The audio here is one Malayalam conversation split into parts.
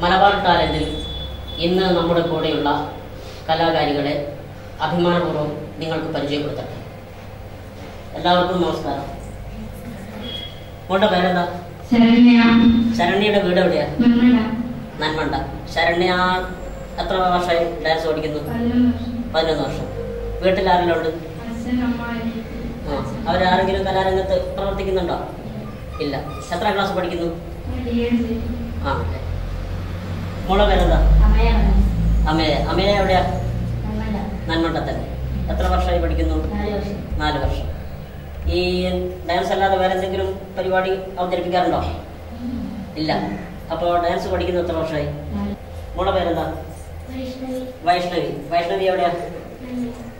മലബാർ ടാലന്റിൽ ഇന്ന് നമ്മുടെ കൂടെയുള്ള കലാകാരികളെ അഭിമാനപൂർവ്വം നിങ്ങൾക്ക് പരിചയപ്പെടുത്തട്ടെ. എല്ലാവർക്കും നമസ്കാരം. മോളുടെ പേരെന്താ? ശരണ്യയുടെ വീട് എവിടെയാ? നന്മണ്ട. ശരണ്യ എത്ര വർഷമായി ഡാൻസ് പഠിക്കുന്നു? 11 വർഷം. വീട്ടിൽ ആരെല്ലാം ഉണ്ട്? അവരാരെങ്കിലും കലാരംഗത്ത് പ്രവർത്തിക്കുന്നുണ്ടോ? ഇല്ല. എത്ര ക്ലാസ് പഠിക്കുന്നു? ആ. മോളെ പേരെന്താ? അമ്മയെ എവിടെയാ? നന്മണ്ട തന്നെ. എത്ര വർഷമായി പഠിക്കുന്നു? 4 വർഷം. ഈ ഡാൻസ് അല്ലാതെ വേറെ എന്തെങ്കിലും പരിപാടി അവതരിപ്പിക്കാറുണ്ടോ? ഇല്ല. അപ്പോൾ ഡാൻസ് പഠിക്കുന്ന എത്ര വർഷമായി? മോളെ പേരെന്താ? വൈഷ്ണവി എവിടെയാ?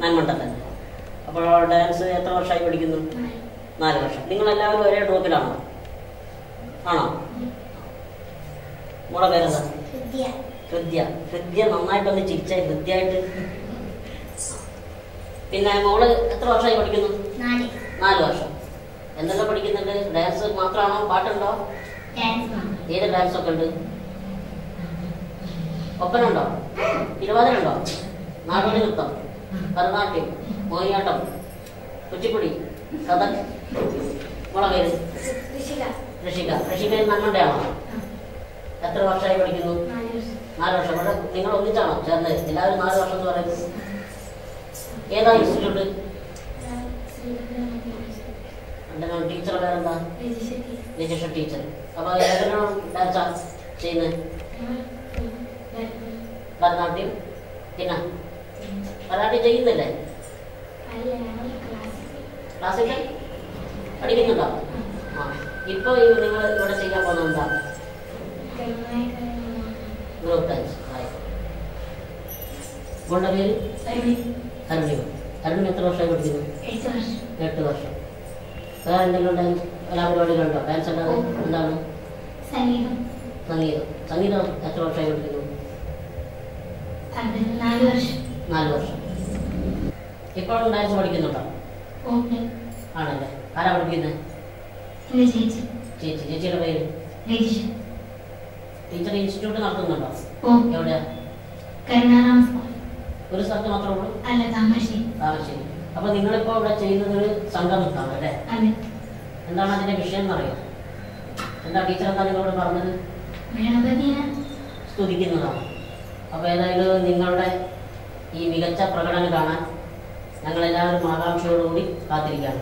നന്മണ്ട തന്നെ. അപ്പോൾ ഡാൻസ് എത്ര വർഷമായി പഠിക്കുന്നു? 4 വർഷം. നിങ്ങളെല്ലാവരും ഒരേ ട്രൂപ്പിലാണോ? ആണോ? മോളെ പേരെന്താ? ഹൃദ്യ. നന്നായിട്ടൊന്ന് ചിരിച്ച ഹൃദ്യായിട്ട്. പിന്നെ മോള് എത്ര വർഷമായി പഠിക്കുന്നു? 4 വർഷം. എന്തെല്ലാം പഠിക്കുന്നുണ്ട്? ഡാൻസ് മാത്രമാണോ? പാട്ടുണ്ടോ? ഏത് ഡാൻസ് ഒക്കെ ഉണ്ട്? ഒപ്പനുണ്ടോ? തിരുവാതിരയുണ്ടോ? നാടോടി നൃത്തം, ഭരതനാട്യം, മോഹിനിയാട്ടം, കുച്ചിപ്പുടി, കഥക്. മോളെ പേര്? ഋഷിക. നന്മണ്ടയാണോ? എത്ര വർഷമായി പഠിക്കുന്നു? 4 വർഷം. ഇവിടെ നിങ്ങൾ ഒന്നിച്ചാണോ ചേർന്ന്? എല്ലാവരും 4 വർഷം എന്ന് പറയുന്നത്. ഏതാ ഇൻസ്റ്റിറ്റ്യൂട്ട്? ടീച്ചർ പേരെന്താ? രജിഷ ടീച്ചർ. അപ്പൊ ഏതെല്ലാം ഡാൻസാ ചെയ്യുന്നത്? ഭരതനാട്യം. പിന്നെ ഭരതനാട്യം ചെയ്യുന്നില്ലേ? ക്ലാസിക്കൽ പഠിക്കുന്നുണ്ടോ? ആ. ഇപ്പൊ നിങ്ങൾ ഇവിടെ ചെയ്യാൻ പോകുന്നത് എന്താ? Group dance. മോളുടെ പേര്? അരുൺ എത്ര വർഷമായി പഠിക്കുന്നു? 8 വർഷം. വേറെ എന്തെങ്കിലും ഡാൻസ് കലാപരിപാടികളുണ്ടോ? ഡാൻസ് അല്ലാതെ എന്താണ്? സംഗീതം എത്ര വർഷമായി പഠിക്കുന്നു? 4 വർഷം. ഇപ്പോഴും ഡാൻസ് പഠിക്കുന്നുണ്ടോ? ആണല്ലേ. ആരാ പഠിക്കുന്നത്? ചേച്ചിയുടെ പേര്? ടീച്ചർ ഇൻസ്റ്റിറ്റ്യൂട്ട് നടത്തുന്നുണ്ടോ? എവിടെയാ? ഒരു സ്ഥലത്ത് മാത്രമേ ഉള്ളൂ? താമരശ്ശേരി. അപ്പൊ നിങ്ങളിപ്പോ ഇവിടെ ചെയ്യുന്നത് ഒരു സംഘനൃത്തമാണ് അല്ലേ? എന്താണ് അതിന്റെ വിഷയം എന്നറിയോ? എന്താ ടീച്ചർ എന്താ നിങ്ങളോട് പറഞ്ഞത്? സ്തുതിക്കുന്നതാണ്. അപ്പൊ ഏതായാലും നിങ്ങളുടെ ഈ മികച്ച പ്രകടനം കാണാൻ ഞങ്ങളെല്ലാവരും ആകാംക്ഷയോടുകൂടി കാത്തിരിക്കുകയാണ്.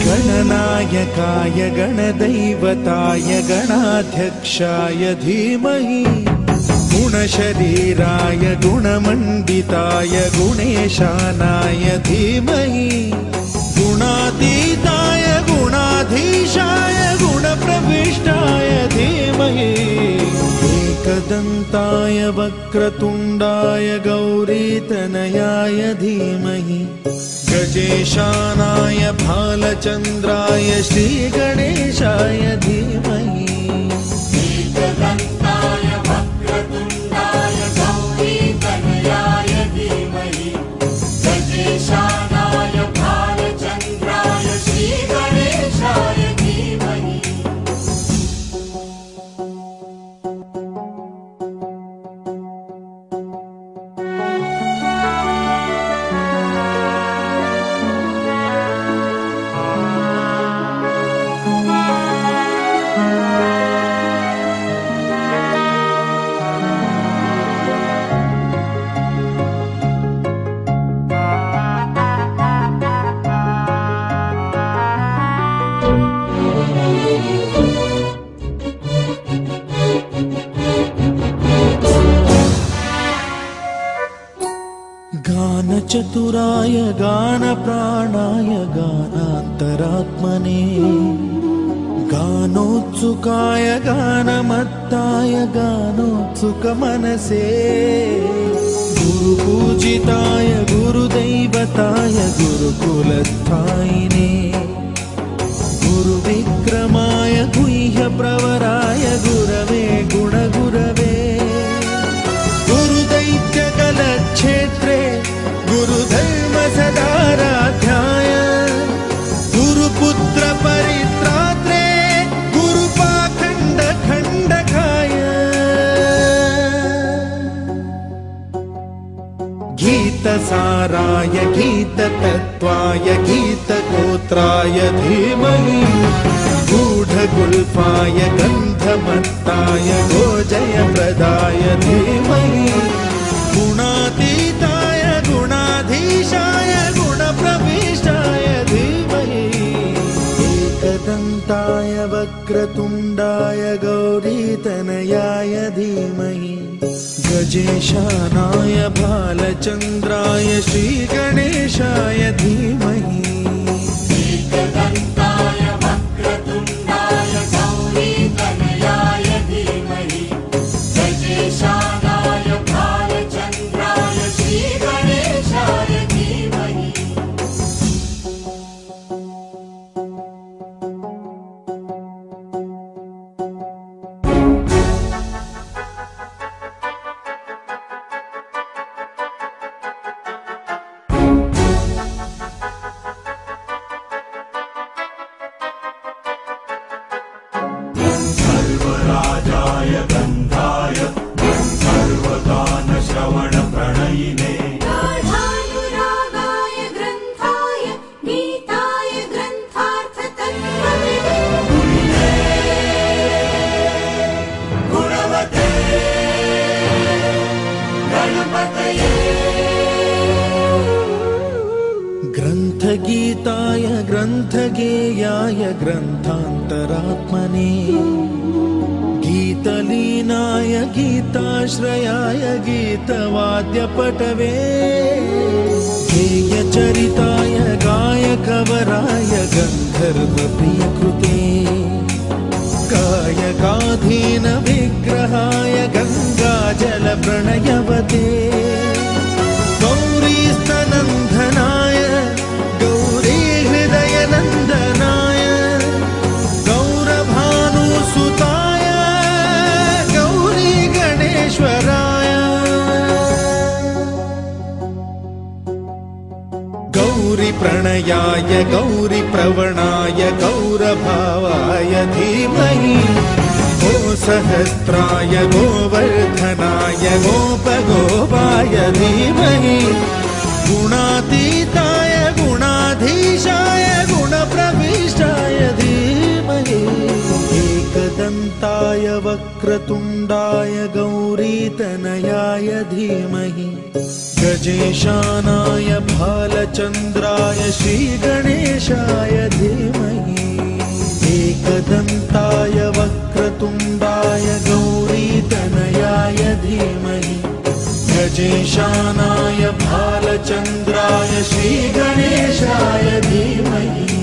गणनायकाय गणदैवताय गणाध्यक्षाय धीमहि गुणशरीराय गुणमण्डिताय गुणेशानाय धीमहि गुणातीताय गुणाधीशाय गुणप्रविष्टाय धीमहि एकदन्ताय वक्रतुण्डाय गौरीतनयाय धीमहि गजेशानाय भालचन्द्राय श्रीगणेशाय धीमहि एकदन्ताय वक्रतुण्डाय गौरीतनयाय धीमहि गजेशानाय भालचन्द्राय श्रीगणेशाय धीमहि. चतुराय गानप्राणाय गानान्तरात्मने गानोत्सुकाय गानमत्ताय गानोत्सुकमनसे गुरुपूजिताय गुरुदैवताय गुरुकुलस्थायिने गुरुविक्रमाय गुह्यप्रवराय गुरवे गुणगुरवे गुरुदैत्यकलक्षेत्रे गुरुधर्म सदाराध्याय गुरुपुत्र परित्रात्रे गुरुपाखण्ड खण्डकाय गीतसाराय गीततत्त्वाय गीतगोत्राय धीमहि गूढगुल्फाय गन्धमत्ताय गोजयप्रदाय धीमहि गुणातीताय गुणाधीशाय गुणप्रविष्टाय धीमहि एकदन्ताय वक्रतुण्डाय गौरीतनयाय धीमहि गजेशानाय भालचन्द्राय श्रीगणेशाय धीमहि एकदन्ताय वक्रतुण्डाय गौरीतनयाय धीमहि गजेशानाय भालचन्द्राय श्रीगणेशाय धीमहि सर्वराजाय गन्धाय सर्वगानश्रवणप्रणयिने गाढानुरागाय ग्रन्थाय गीताय ग्रन्थार्थतत्त्वविदे गुणवते गणपतये ग्रन्थगीताय ग्रन्थगेयाय ग्रन्थान्तरात्मने गीतलीनाय गीताश्रयाय गीतवाद्यपटवे गेयचरिताय गायकवराय गन्धर्वप्रियकृते कायकाधीन विग्रहाय गङ्गाजलप्रणयवते गौरीस्तनन्दनाय गौरीहृदयनन्दनाय गौरभानुसुताय गौरीगणेश्वराय गौरीप्रणयाय गौरीप्रवणाय गौरभावाय धीमहि गोसहस्राय गोवर्धनाय गोपगोपाय धीमहि गुणातीताय गुणाधीशाय गुणप्रविष्टाय धीमहि एकदन्ताय वक्रतुण्डाय गौरीतनयाय धीमहि गजेशानाय भालचन्द्राय श्रीगणेशाय धीमहि एकदन्ताय वक्रतुण्डाय गौरीतनयाय धीमहि गजेशानाय भालचन्द्राय श्रीगणेशाय धीमहि